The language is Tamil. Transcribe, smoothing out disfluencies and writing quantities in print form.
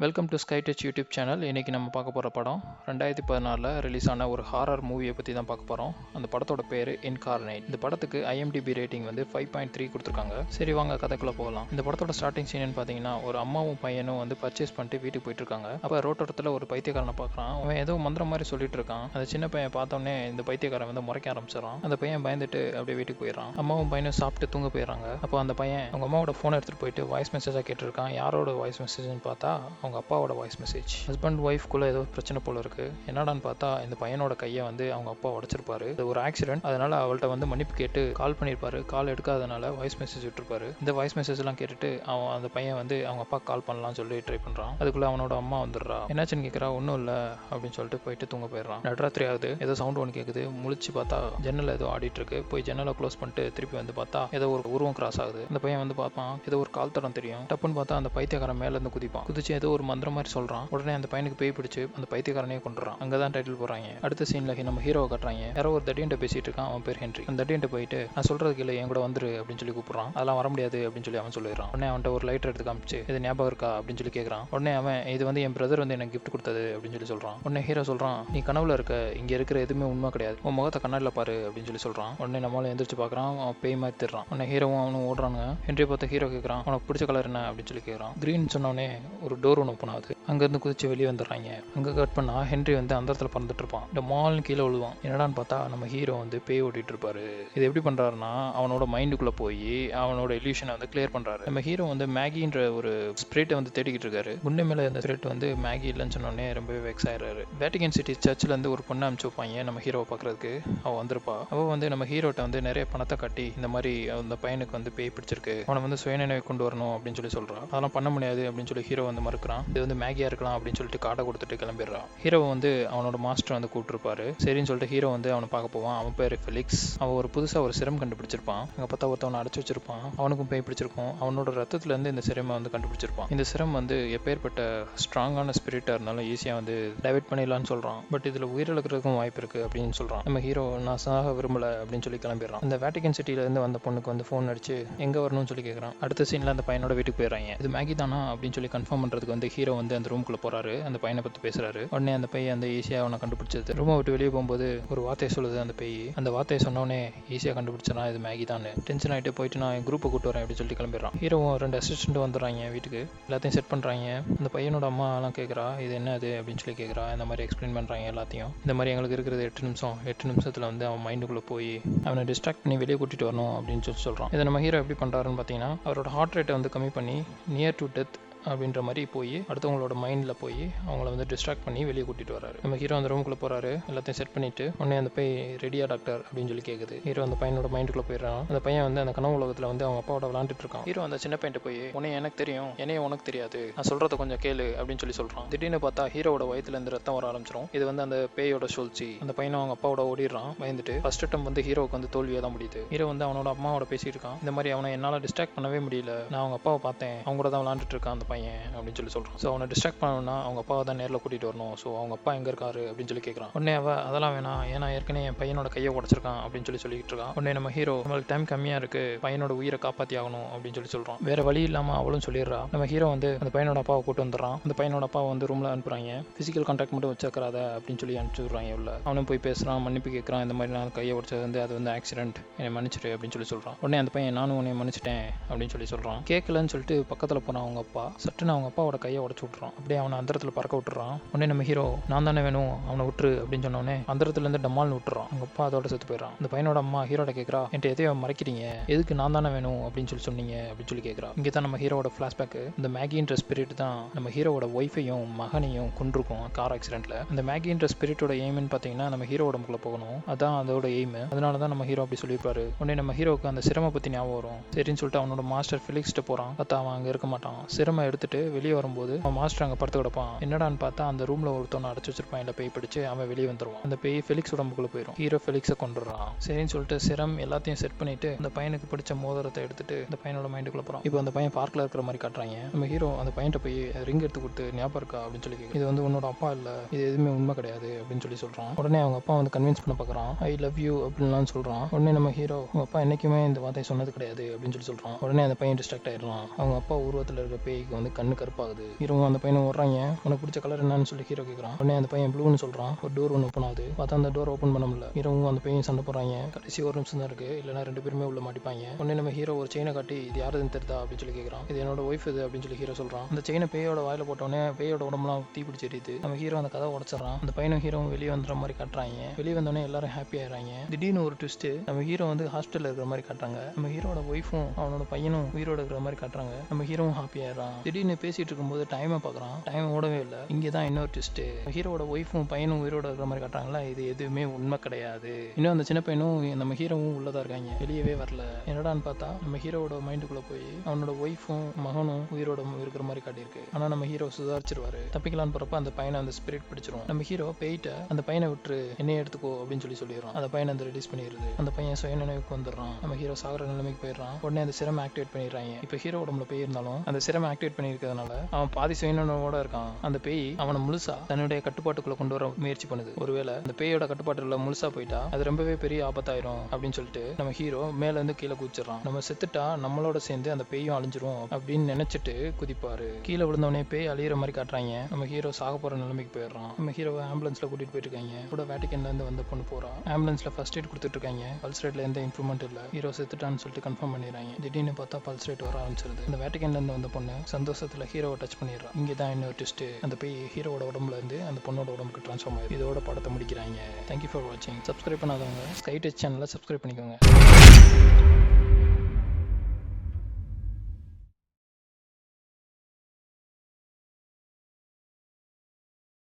Welcome to sky touch YouTube channel. இன்றைக்கி நம்ம பார்க்க போகிற படம் 2014 ரிலீஸ் ஆன ஒரு ஹாரர் மூவியை பற்றி தான் பார்க்க போகிறோம். அந்த படத்தோட பேர் இன்கார்னேட். இந்த படத்துக்கு IMDb ரேட்டிங் வந்து 5.3 கொடுத்துருக்காங்க. சரி வாங்க கதைக்குள்ளே போகலாம். இந்த படத்தோட ஸ்டார்டிங் சீன் பார்த்தீங்கன்னா ஒரு அம்மாவும் பையனும் வந்து பர்ச்சேஸ் பண்ணிட்டு வீட்டுக்கு போயிட்டு இருக்காங்க. அப்போ ரோட்டோரத்தில் ஒரு பைத்தியக்காரனை பார்க்குறான். அவன் ஏதோ மந்திரம் மாதிரி சொல்லிட்டு இருக்கான். அந்த சின்ன பையன் பார்த்தோன்னே இந்த பைத்தியக்காரன் வந்து முறைக்க ஆரம்பிச்சிடறான். அந்த பையன் பயந்துட்டு அப்படியே வீட்டுக்கு போயிடறான். அம்மாவும் பையனும் சாப்பிட்டு தூங்க போயிடறாங்க. அப்போ அந்த பையன் அவங்க அம்மாவோட ஃபோனை எடுத்துகிட்டு போயிட்டு வாய்ஸ் மெசேஜாக கேட்டிருக்கான். யாரோட வாய்ஸ் மெசேஜ்னு பார்த்தா அவங்க அப்பாவோட வாய்ஸ் மெசேஜ். ஹஸ்பண்ட் ஒய்ஃப்குள்ள ஏதோ பிரச்சனை போல இருக்கு. என்னடான்னு பார்த்தா இந்த பையனோட கையை வந்து அவங்க அப்பா உடைச்சிருப்பாரு. இது ஒரு ஆக்சிடென்ட். அதனால அவள்கிட்ட வந்து மன்னிப்பு கேட்டு கால் பண்ணியிருப்பாரு. கால் எடுக்காதனால வாய்ஸ் மெசேஜ் விட்டுருப்பாரு. இந்த வாய்ஸ் மெசேஜ் எல்லாம் கேட்டுட்டு அவன் அந்த பையன் வந்து அவங்க அப்பா கால் பண்ணலாம்னு சொல்லி ட்ரை பண்றான். அதுக்குள்ள அவனோட அம்மா வந்துடுறா. என்னாச்சுன்னு கேட்கறா. ஒன்றும் இல்லை அப்படின்னு சொல்லிட்டு போயிட்டு தூங்க போயிடுறான். நடுராத்திரி ஆகுது. ஏதோ சவுண்ட் ஒன்று கேட்குது. முழிச்சு பார்த்தா ஜன்னல் ஏதோ ஆடிட்டு இருக்கு. போய் ஜன்னலை க்ளோஸ் பண்ணிட்டு திருப்பி வந்து பார்த்தா ஏதோ ஒரு உருவம் கிராஸ் ஆகுது. அந்த பையன் வந்து பார்ப்பான். ஏதோ ஒரு கால் தடம் தெரியும். டப்புன்னு பார்த்தா அந்த பைத்தியக்காரன் மேல இருந்து குதிப்பான். குதிச்சு ஏதோ ஒரு மந்திரம் மாதிரி சொல்றான். உடனே அந்த பையனுக்கு பேய் பிடிச்சு அந்த பைத்தியக்காரனையே கொண்டுறான். அங்கதான் டைட்டில் போறாங்க. அடுத்த சீன்ல நம்ம ஹீரோவை கட்டுறாங்க. யாரோ ஒரு தடியன்ட்ட பேசிட்டு இருக்கான். அவன் பேர் ஹென்றி. அந்த தடியன்ட்ட போயிட்டு நான் சொல்றதுக்கு இல்லை என் கூட வந்துரு அப்படின்னு சொல்லி கூப்பிடுறான். அதெல்லாம் வர முடியாது அப்படின்னு சொல்லி அவன் சொல்லிடுறான். உடனே அவன்கிட்ட ஒரு லைட்டர் எடுத்து காமிச்சு இது ஞாபகம் இருக்கா அப்படின்னு சொல்லி கேட்கறான். உடனே அவன் இது வந்து என் பிரதர் வந்து எனக்கு கிஃப்ட் கொடுத்தது அப்படின்னு சொல்லி சொல்றான். உடனே ஹீரோ சொல்றான் நீ கனவுல இருக்க, இங்க இருக்கிற எதுவுமே உண்மை கிடையாது, உன் முகத்தை கண்ணாடில பாரு அப்படின்னு சொல்லி சொல்றான். உடனே நம்மளால எந்திரிச்சு பாக்குறான். அவன் பேய் மாதிரி திடுறான். உடனே ஹீரோவும் அவனும் ஓடுறாங்க. ஹென்றி பார்த்த ஹீரோ கேட்கறான் உனக்கு பிடிச்ச கலர் என்ன அப்படின்னு சொல்லி கேட்கறான். கிரீன் சொன்னோடனே ஒரு டோர் ஒன்று ஓப்பன் ஆகுது. அங்கிருந்து குதிச்சு வெளியே வந்துடுறாங்க. அங்க கட் பண்ணா ஹென்றி வந்து அந்த இடத்துல பறந்துட்டு இருப்பான். இந்த மால்னு கீழே விழுவான். என்னடான்னு பார்த்தா நம்ம ஹீரோ வந்து பேய் ஓட்டிட்டு இருப்பாரு. இது எப்படி பண்றாருன்னா அவனோட மைண்டுக்குள்ள போய் அவனோட இல்யூஷனை வந்து கிளியர் பண்றாரு. நம்ம ஹீரோ வந்து மேகின்ற ஒரு ஸ்பிரிட்டை வந்து தேடிக்கிட்டு இருக்காரு. குண்டை மேல இந்த ஸ்பிரிட் வந்து மேகி இல்லைன்னு சொன்னோடனே ரொம்பவே வெக்ஸ் ஆயிடுறாரு. வேட்டிகன் சிட்டி சர்ச்சில் இருந்து ஒரு பொண்ணை அனுப்பிச்சு வைப்பாங்க நம்ம ஹீரோவை பார்க்கறதுக்கு. அவள் வந்திருப்பா. அவள் வந்து நம்ம ஹீரோட்ட வந்து நிறைய பணத்தை கட்டி இந்த மாதிரி அந்த பையனுக்கு வந்து பேய் பிடிச்சிருக்கு, அவனை வந்து சுயநினைவு கொண்டு வரணும் அப்படின்னு சொல்லி சொல்றான். அதெல்லாம் பண்ண முடியாது அப்படின்னு சொல்லி ஹீரோ வந்து மறுக்கிறான். இது வந்து மேகியா இருக்கலாம் அப்படின்னு சொல்லிட்டு காட்டை கொடுத்துட்டு கிளம்பிடுறான். ஹீரோ வந்து அவனோட மாஸ்டர் வந்து கூப்பிட்டுருப்பாரு. சரின்னு சொல்லிட்டு ஹீரோ வந்து அவனை பார்க்க போவான். அவன் பேர் ஃபெலிக்ஸ். அவன் ஒரு புதுசா ஒரு சிரம் கண்டுபிடிச்சிருப்பான். அங்க பார்த்தா ஒருத்தவனை அடைச்சு வச்சிருப்பான். அவனுக்கும் பேய் பிடிச்சிருக்கும். அவனோட ரத்தத்துல இருந்து இந்த சிரமை வந்து கண்டுபிடிச்சிருப்பான். இந்த சிரம் வந்து எப்பேற்பட்ட ஸ்ட்ராங்கான ஸ்பிரிட்டா இருந்தாலும் ஈஸியா வந்து டைவர்ட் பண்ணிடலாம்னு சொல்றான். பட் இதுல உயிரிழக்கிறதுக்கும் வாய்ப்பு இருக்கு அப்படின்னு சொல்றான். நம்ம ஹீரோ நான் சாக விரும்பல அப்படின்னு சொல்லி கிளம்பிடுறான். இந்த வேட்டிகன் சிட்டில இருந்து வந்த பொண்ணுக்கு வந்து ஃபோன் அடிச்சு எங்க வரணும்னு சொல்லி கேட்கறான். அடுத்த சீன்ல அந்த பையனோட வீட்டுக்கு போயிடுறாங்க. இது மேகி தானா அப்படின்னு சொல்லி கன்ஃபார்ம் பண்றதுக்கு வந்து ஹீரோ வந்து அந்த ரூம்குள்ள போறாரு. அந்த பையனை பத்தி பேசுறாரு. உடனே அந்த பையன் அந்த ஈஸியா அவனை கண்டுபிடிச்சது. ரூமை விட்டு வெளியே போகும்போது ஒரு வார்த்தையை சொல்லுது அந்த பேய். அந்த வார்த்தையை சொன்னோடனே ஈஸியா கண்டுபிடிச்சா இது மேகி தான். டென்ஷன் ஆகிட்டு போயிட்டு நான் என் குரூப்பை கூட்டு வரேன் அப்படின்னு சொல்லிட்டு கிளம்பிடுறான். ஹீரோவும் 2 அசிஸ்டன்ட் வந்துடுறாங்க வீட்டுக்கு. எல்லாத்தையும் செட் பண்றாங்க. அந்த பையனோட அம்மா எல்லாம் கேட்கறா இது என்ன அது அப்படின்னு சொல்லி கேட்கறா. இந்த மாதிரி எக்ஸ்பிளைன் பண்றாங்க எல்லாத்தையும். இந்த மாதிரி எங்களுக்கு இருக்கிறது 8 நிமிஷத்துல வந்து அவன் மைண்டுக்குள்ள போய் அவனை டிஸ்ட்ராக்ட் பண்ணி வெளியே கூட்டிட்டு வரணும் அப்படின்னு சொல்லி சொல்றான். இதை நம்ம ஹீரோ எப்படி பண்றாருன்னு பார்த்தீங்கன்னா அவரோட ஹார்ட் ரேட்டை வந்து கம்மி பண்ணி நியர் டு டெத் அப்படின்ற மாதிரி போய் அடுத்தவங்களோட மைண்டில் போய் அவங்கள வந்து டிஸ்ட்ராக்ட் பண்ணி வெளியே கூட்டிட்டு வராரு. நம்ம ஹீரோ அந்த ரூமுக்குள்ள போறாரு. எல்லாத்தையும் செட் பண்ணிட்டு உடனே அந்த பையன் ரெடியா டாக்டர் அப்படின்னு சொல்லி கேட்குது. ஹீரோ அந்த பையனோட மைண்டுக்குள்ள போயிடுறான். அந்த பையன் வந்து அந்த கனவு உலகத்தில் வந்து அவங்க அப்பாவோட விளாண்டுட்டு இருக்கான். ஹீரோ அந்த சின்ன பையன் போய் உன்னை எனக்கு தெரியும், என்னைய உனக்கு தெரியாது, நான் சொல்றத கொஞ்சம் கேளு அப்படின்னு சொல்லி சொல்றான். திடீர்னு பார்த்தா ஹீரோட வயிற்றுல இருந்து ரத்தம் வர ஆரம்பிச்சிடும். இது வந்து அந்த பேயோட சூழ்ச்சி. அந்த பையனும் அவங்க அப்பாவோட ஓடிடுறான் பயந்துட்டு. ஃபர்ஸ்ட் அட்டம் வந்து ஹீரோவுக்கு வந்து தோல்வியாக தான் முடியுது. ஹீரோ வந்து அவனோட அம்மாவோட பேசிட்டு இருக்கான். இந்த மாதிரி அவனை என்னால் டிஸ்ட்ராக்ட் பண்ணவே முடியல, நான் அவங்க அப்பாவை பார்த்தேன், அவங்க கூட தான் விளாண்டுட்டு இருக்கான் அந்த பையன் அப்படின்னு சொல்லி சொல்றான். ஸோ அவனை டிஸ்ட்ராக்ட் பண்ணணும்னா அவங்க அப்பாவை தான் நேரில் கூட்டிட்டு வரணும். ஸோ அவங்க அப்பா எங்க இருக்காரு அப்படின்னு சொல்லி கேட்கறான். உடனே அதெல்லாம் வேணாம், ஏன்னா ஏற்கனவே என் பையனோட கையை உடைச்சிருக்கான் அப்படின்னு சொல்லிட்டு இருக்கான். உடனே நம்ம ஹீரோ நம்மளுக்கு டைம் கம்மியா இருக்கு, பையனோட உயிரை காப்பாற்றி ஆகணும் அப்படின்னு சொல்லி சொல்றான். வேற வழி இல்லாம அவளும் சொல்லிடுறா. நம்ம ஹீரோ வந்து அந்த பையனோட அப்பாவை கூட்டு வந்துடுறான். அந்த பையனோட அப்பாவை வந்து ரூம்ல அனுப்புறாங்க. பிசிக்கல் கான்டாக்ட் மட்டும் வச்சுக்கிறாத அப்படின்னு சொல்லி அனுப்பிச்சு விடுறாங்க. உள்ள அவனும் போய் பேசுறான், மன்னிப்பு கேட்கறான். இந்த மாதிரி நான் கையை உடைச்சது வந்து அது வந்து ஆக்சிடென்ட், என்னை மன்னிச்சிரு அப்படின்னு சொல்லி சொல்றான். உடனே அந்த பையன் நானும் உன்னை மன்னிச்சிட்டேன் அப்படின்னு சொல்லி சொல்றான். கேட்கலன்னு சொல்லிட்டு பக்கத்துல போன அவங்க அப்பா சட்டுன்னு அவங்க அப்பாவோட கையை உடைச்சு விட்டுறான். அப்படியே அவனை அந்த இடத்துல பறக்க விட்டுறான். உடனே நம்ம ஹீரோ நான் தானே வேணும் அவனை விட்டுரு அப்படின்னு சொன்னோடனே அந்த இடத்துல இருந்து டமால்னு விட்டுறான். அவங்க அப்பா அதோட செத்து போயிடறான். அந்த பையனோட அம்மா ஹீரோட கேட்கறா என்கிட்ட எதையோ மறைக்கிறீங்க, எதுக்கு நான் தானே வேணும் அப்படின்னு சொல்லி சொன்னீங்க அப்படின்னு சொல்லி கேட்கறா. இங்கே தான் நம்ம ஹீரோட ஃபிளாஷ்பேக். இந்த மேகின்ற ஸ்பிரிட் தான் நம்ம ஹீரோட ஒய்ஃபையும் மகனையும் கொண்டிருக்கும் கார் ஆக்சிடென்ட்ல. அந்த மேகின்ற ஸ்பிரிட்டோட எய்ம்னு பார்த்தீங்கன்னா நம்ம ஹீரோ உடம்புக்குள்ள போகணும், அதான் அதோட எய்ம். அதனால தான் நம்ம ஹீரோ அப்படி சொல்லியிருப்பாரு. உடனே நம்ம ஹீரோக்கு அந்த சிரம பத்தி ஞாபகம் வரும். சரின்னு சொல்லிட்டு அவனோட மாஸ்டர் ஃபிலிக்ஸ்ட்டு போறான். பார்த்தா அவன் அங்கே இருக்க மாட்டான். சிரம எடுத்துட்டு வெளியே வரும்போது அவன் மாஸ்டர் அங்கே படுத்து கிடப்பான். என்னடான்னு பார்த்தா அந்த ரூம்ல ஒருத்தவனை அடைச்சு வச்சிருப்பான். இல்லை பேய் பிடிச்சு அவன் வெளியே வந்துருவான். அந்த பேய் ஃபெலிக்ஸ் உடம்புக்குள்ள போயிடும். ஹீரோ ஃபெலிக்ஸை கொண்டுறான். சரின்னு சொல்லிட்டு சிரம் எல்லாத்தையும் செட் பண்ணிட்டு அந்த பையனுக்கு பிடிச்ச மோதிரத்தை எடுத்துட்டு அந்த பையனோட மைண்டுக்குள்ள போறான். இப்போ அந்த பையன் பார்க்ல இருக்கிற மாதிரி காட்டுறாங்க. நம்ம ஹீரோ அந்த பையன்கிட்ட போய் ரிங் எடுத்து கொடுத்து ஞாபகம் இருக்கா அப்படின்னு சொல்லி கேட்குது. இது வந்து உன்னோட அப்பா இல்லை, இது எதுவுமே உண்மை கிடையாது அப்படின்னு சொல்லி சொல்றான். உடனே அவங்க அப்பா வந்து கன்வின்ஸ் பண்ண பார்க்குறான். ஐ லவ் யூ அப்படின்லாம் சொல்றான். உடனே நம்ம ஹீரோ உங்க அப்பா என்னைக்குமே இந்த வார்த்தை சொன்னது கிடையாது அப்படின்னு சொல்லி சொல்றான். உடனே அந்த பையன் டிஸ்ட்ராக்ட் ஆயிடுறான். அவங்க அப்பா உருவத்தில் இருக்கிற பேய்க்கு வந்து வந்து கண்ணு கருப்பாகுது. ஹீரோவும் அந்த பையனும் வர்றாங்க. உனக்கு பிடிச்ச கலர் என்னன்னு சொல்லி ஹீரோ கேட்குறான். உடனே அந்த பையன் ப்ளூன்னு சொல்றான். ஒரு டோர் ஒன்று ஓப்பன் ஆகுது. பார்த்தா அந்த டோர் ஓப்பன் பண்ண முடியல. ஹீரோவும் அந்த பையன் சண்டை போடுறாங்க. கடைசி ஒரு நிமிஷம் தான் இருக்கு, இல்லைன்னா 2 பேருமே உள்ள மாட்டிப்பாங்க. உடனே நம்ம ஹீரோ ஒரு செயினை காட்டி இது யாருன்னு தெரியுதா அப்படின்னு சொல்லி கேட்குறான். இது என்னோட ஒய்ஃப் இது அப்படின்னு சொல்லி ஹீரோ சொல்றான். அந்த செயினை பேயோட வாயில போட்டோடனே பேயோட உடம்புலாம் தீ பிடிச்சி எரியுது. நம்ம ஹீரோ அந்த கதை உடச்சிடறான். அந்த பையனும் ஹீரோவும் வெளியே வந்துற மாதிரி காட்டுறாங்க. வெளியே வந்தோடனே எல்லாரும் ஹாப்பி ஆயிடுறாங்க. திடீர்னு ஒரு ட்விஸ்ட், நம்ம ஹீரோ வந்து ஹாஸ்பிட்டல் இருக்கிற மாதிரி காட்டுறாங்க. நம்ம ஹீரோட ஒய்ஃபும் அவனோட பையனும் உயிரோட இருக்கிற மாதிரி காட்டுறாங்க. நம்ம ஹீரோவும் ஹாப்பி ஆயிடுறான். திடீர்னு பேசிட்டு இருக்கும்போது டைமை பார்க்குறான். டைம் ஓடவே இல்லை. இங்கே தான் இன்னொரு ட்விஸ்ட், ஹீரோட ஒய்ஃபும் பையனும் உயிரோட இருக்கிற மாதிரி காட்டுறாங்களா, இது எதுவுமே உண்மை கிடையாது. இன்னும் அந்த சின்ன பையனும் நம்ம ஹீரோவும் உள்ளதா இருக்காங்க, வெளியவே வரல. என்னடான்னு பார்த்தா நம்ம ஹீரோட மைண்டுக்குள்ள போய் அவனோட ஒய்ஃபும் மகனும் உயிரோட இருக்கிற மாதிரி காட்டியிருக்கு. ஆனா நம்ம ஹீரோ சுதாரிச்சிருவாரு. தப்பிக்கலான்னு போறப்ப அந்த பையனை அந்த ஸ்பிரிட் பிடிச்சிரும். நம்ம ஹீரோ போயிட்ட அந்த பையனை விட்டு என்னைய எடுத்துக்கோ அப்படின்னு சொல்லிடுறான். அந்த பையனை அந்த ரிலீஸ் பண்ணிடுது. அந்த பையன் சுய நினைவுக்கு வந்துடுறான். நம்ம ஹீரோ சாகர நிலைமைக்கு போயிடுறான். உடனே அந்த சிரம் ஆக்டிவேட் பண்ணிடுறாங்க. இப்போ ஹீரோ உடம்புல பேய் இருந்தாலும் அந்த சிரம் ஆக்டிவேட் பண்ணிருக்கிறதுனால அவன் பாதி சுயநினைவோட இருக்கான். அந்த பேய் அவனை முழுசா தன்னுடைய கட்டுப்பாட்டுக்குள்ள கொண்டு வர முயற்சி பண்ணுது. ஒருவேளை அந்த பேயோட கட்டுப்பாட்டுல முழுசா போயிட்டா அது ரொம்பவே பெரிய ஆபத்தாயிரும் அப்படின்னு சொல்லிட்டு நம்ம ஹீரோ மேல இருந்து கீழே குதிச்சிடறான். நம்ம செத்துட்டா நம்மளோட சேர்ந்து அந்த பேயும் அழிஞ்சிரும் அப்படின்னு நினைச்சிட்டு குதிப்பாரு. கீழே விழுந்தவனே பேய் அழியிற மாதிரி காட்டுறாங்க. நம்ம ஹீரோ சாக போற நிலைமைக்கு போயிடுறான். நம்ம ஹீரோவை ஆம்புலன்ஸ்ல கூட்டிட்டு போயிட்டு இருக்காங்க. கூட வேட்டிக்கன்ல இருந்து வந்த பொண்ணு போறா. ஆம்புலன்ஸ்ல ஃபர்ஸ்ட் எய்ட் கொடுத்துட்டு இருக்காங்க. பல்ஸ் ரேட்ல எந்த இம்ப்ரூவ்மெண்ட் இல்ல. ஹீரோ செத்துட்டான்னு சொல்லிட்டு கன்ஃபார்ம் பண்ணிடுறாங்க. திடீர்னு பார்த்தா பல்ஸ் ரேட் வர ஆரம்பிச்சிருது. அந்த வேட்டிக்கன்ல இருந்து வந்த பொண்ணு சந்தோஷத்துல ஹீரோவை டச் பண்ணிடுறா. இங்கே தான் இன்னொரு ட்விஸ்ட், அந்த பேய் ஹீரோட உடம்புல இருந்து அந்த பொண்ணோட உடம்புக்கு ட்ரான்ஸ்ஃபார்ம் ஆயிடுது. இதோட படத்தை முடிக்கிறாங்க. தேங்க்யூ ஃபார் வாட்சிங். சப்ஸ்கிரைப் பண்ணாதவங்க ஸ்கை டச் சேனலை சப்ஸ்கிரைப் பண்ணிக்கோங்க.